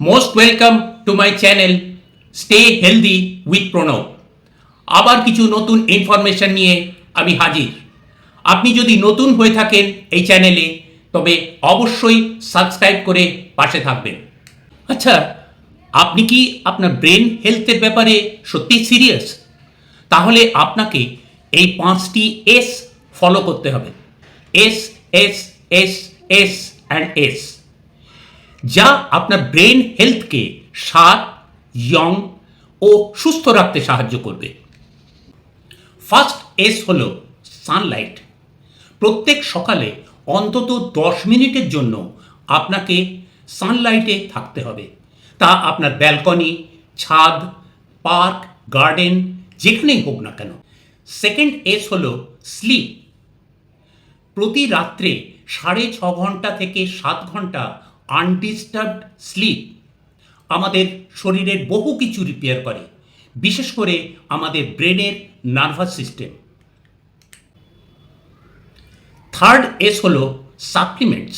Most welcome to my channel stay healthy with Pranab. আবার কিছু নতুন ইনফরমেশন নিয়ে আমি হাজির। আপনি যদি নতুন হয়ে থাকেন এই চ্যানেলে তবে অবশ্যই সাবস্ক্রাইব করে পাশে থাকবেন। আচ্ছা, আপনি কি আপনার ব্রেন হেলথের ব্যাপারে সত্যি সিরিয়াস? তাহলে আপনাকে এই 5টি এস ফলো করতে হবে। S S S S and S, যা আপনার ব্রেন হেলথকে শার্প, ইয়ং ও সুস্থ রাখতে সাহায্য করবে। ফার্স্ট এস হলো সানলাইট। প্রত্যেক সকালে অন্তত 10 মিনিটের জন্য আপনাকে সানলাইটে থাকতে হবে। তা আপনার ব্যালকনি, ছাদ, পার্ক, গার্ডেন যেখানেই হোক না কেন। সেকেন্ড এস হলো স্লিপ। প্রতি রাত্রে 6.5 ঘন্টা থেকে 7 ঘন্টা আনডিস্টার্বড স্লিপ আমাদের শরীরের বহু কিছু রিপেয়ার করে, বিশেষ করে আমাদের ব্রেনের নার্ভাস সিস্টেম। থার্ড এস হলো সাপ্লিমেন্টস।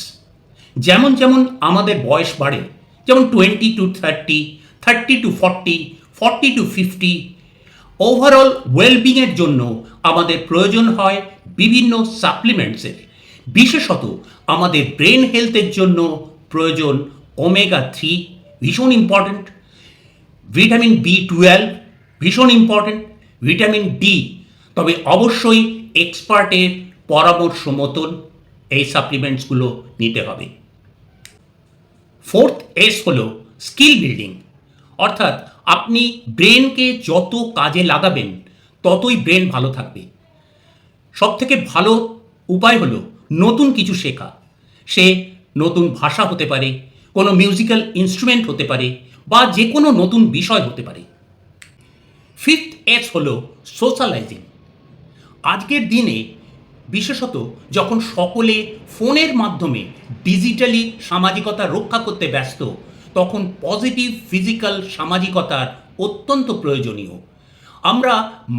যেমন যেমন আমাদের বয়স বাড়ে, যেমন 20 to 30, 30 to 40, 40 to 50, ওভারঅল ওয়েলবিংয়ের জন্য আমাদের প্রয়োজন হয় বিভিন্ন সাপ্লিমেন্টসের। বিশেষত আমাদের ব্রেন হেলথের জন্য প্রয়োজন ওমেগা-3, ভীষণ ইম্পর্ট্যান্ট, ভিটামিন B12 ভীষণ ইম্পর্ট্যান্ট, ভিটামিন ডি। তবে অবশ্যই এক্সপার্টের পরামর্শ মতন এই সাপ্লিমেন্টসগুলো নিতে হবে। ফোর্থ এস হলো স্কিল বিল্ডিং, অর্থাৎ আপনি ব্রেনকে যত কাজে লাগাবেন ততই ব্রেন ভালো থাকবে। সবথেকে ভালো উপায় হলো নতুন কিছু শেখা। সে নতুন ভাষা হতে পারে, কোনো মিউজিক্যাল ইনস্ট্রুমেন্ট হতে পারে, বা যে কোনো নতুন বিষয় হতে পারে। ফিফথ এস হলো সোশ্যালাইজিং। আজকের দিনে বিশেষত যখন সকলে ফোনের মাধ্যমে ডিজিটালি সামাজিকতা রক্ষা করতে ব্যস্ত, তখন পজিটিভ ফিজিক্যাল সামাজিকতার অত্যন্ত প্রয়োজনীয়। আমরা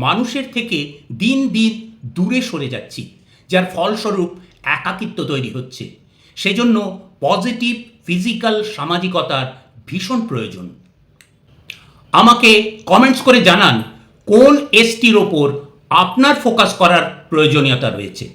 মানুষের থেকে দিন দিন দূরে সরে যাচ্ছি, যার ফলস্বরূপ একাকিত্ব তৈরি হচ্ছে। সেজন্য পজিটিভ ফিজিক্যাল সামাজিকতার ভীষণ প্রয়োজন। আমাকে কমেন্টস করে জানান কোন এসটির ওপর আপনার ফোকাস করার প্রয়োজনীয়তা রয়েছে।